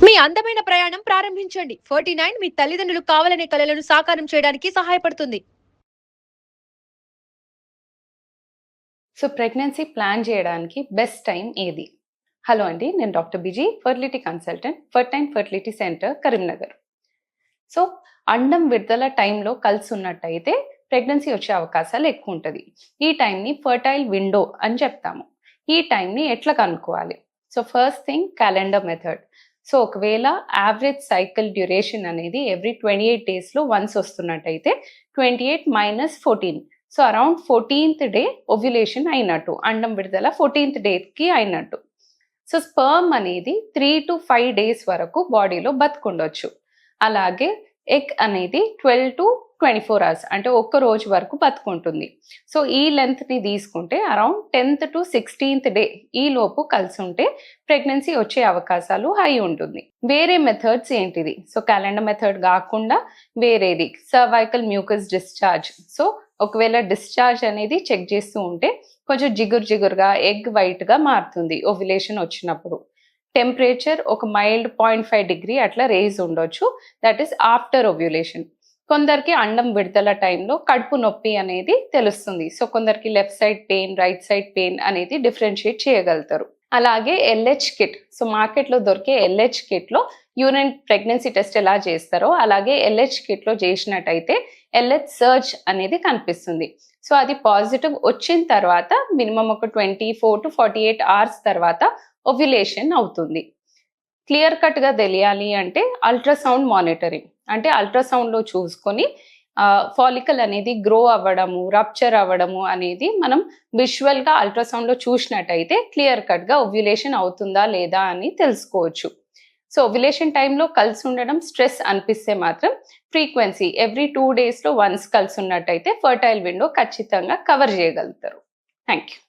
మీ అందమైన ప్రయాణం ప్రారంభించండి. 49 మీ తల్లిదండ్రులు కావాలనే కలలను సాకారం చేయడానికి సహాయపడుతుంది. సో ప్రెగ్నెన్సీ ప్లాన్ చేయడానికి బెస్ట్ టైం ఏది? హలో అండి, నేను డాక్టర్ బిజీ, ఫర్టిలిటీ కన్సల్టెంట్, ఫర్టైన్ ఫర్టిలిటీ సెంటర్, కరీంనగర్. సో అండం విడుదల టైంలో కలిసి ఉన్నట్టయితే ప్రెగ్నెన్సీ వచ్చే అవకాశాలు ఎక్కువ ఉంటుంది. ఈ టైంని ఫర్టైల్ విండో అని చెప్తాము. ఈ టైంని ఎట్లా కనుక్కోవాలి? So first thing, calendar method. So ఒకవేళ యావరేజ్ సైకిల్ డ్యూరేషన్ అనేది ఎవ్రీ 28 డేస్లో వన్స్ వస్తున్నట్టయితే 28 - 14, so around 14th day ovulation అయినట్టు, అండం విడుదల 14th డేకి అయినట్టు. సో స్పర్మ్ అనేది 3 to 5 days వరకు బాడీలో బతుకుండొచ్చు. అలాగే ఎగ్ అనేది 12 to 24 hours, అంటే ఒక్క రోజు వరకు బతుకుంటుంది. సో ఈ లెంత్ని తీసుకుంటే around 10th to 16th day ఈ లోపు కలిసి ఉంటే ప్రెగ్నెన్సీ వచ్చే అవకాశాలు హై ఉంటుంది. వేరే మెథడ్స్ ఏంటిది? సో క్యాలెండర్ మెథడ్ కాకుండా వేరేది సర్వైకల్ మ్యూకస్ డిశ్చార్జ్. సో ఒకవేళ డిశ్చార్జ్ అనేది చెక్ చేస్తూ ఉంటే కొంచెం జిగురుగా ఎగ్ వైట్గా మారుతుంది ఓవ్యులేషన్ వచ్చినప్పుడు. టెంపరేచర్ ఒక మైల్డ్ 0.5 degree అట్లా రేజ్ ఉండొచ్చు. That is after ovulation. కొందరికి అండం విడుదల టైంలో కడుపు నొప్పి అనేది తెలుస్తుంది. సో కొందరికి left side pain, right side pain అనేది డిఫరెన్షియేట్ చేయగలుగుతారు. అలాగే LH కిట్, సో మార్కెట్లో దొరికే LH కిట్లో యూరిన్ ప్రెగ్నెన్సీ టెస్ట్ ఎలా చేస్తారో అలాగే LH కిట్లో చేసినట్టయితే LH సర్చ్ అనేది కనిపిస్తుంది. సో అది పాజిటివ్ వచ్చిన తర్వాత మినిమం ఒక 24 to 48 hours తర్వాత ఓవ్యులేషన్ అవుతుంది. క్లియర్ కట్గా తెలియాలి అంటే అల్ట్రాసౌండ్ మానిటరింగ్, అంటే అల్ట్రాసౌండ్లో చూసుకొని ఫాలికల్ అనేది గ్రో అవ్వడము, రప్చర్ అవ్వడము అనేది మనం విజువల్గా అల్ట్రాసౌండ్లో చూసినట్టయితే క్లియర్ కట్గా ఓవ్యులేషన్ అవుతుందా లేదా అని తెలుసుకోవచ్చు. సో ఓవ్యులేషన్ టైంలో కలిసి ఉండడం స్ట్రెస్ అనిపిస్తే మాత్రం ఫ్రీక్వెన్సీ ఎవ్రీ 2 daysలో వన్స్ కలిసి ఉన్నట్టయితే ఫర్టైల్ విండో ఖచ్చితంగా కవర్ చేయగలుగుతారు. Thank you.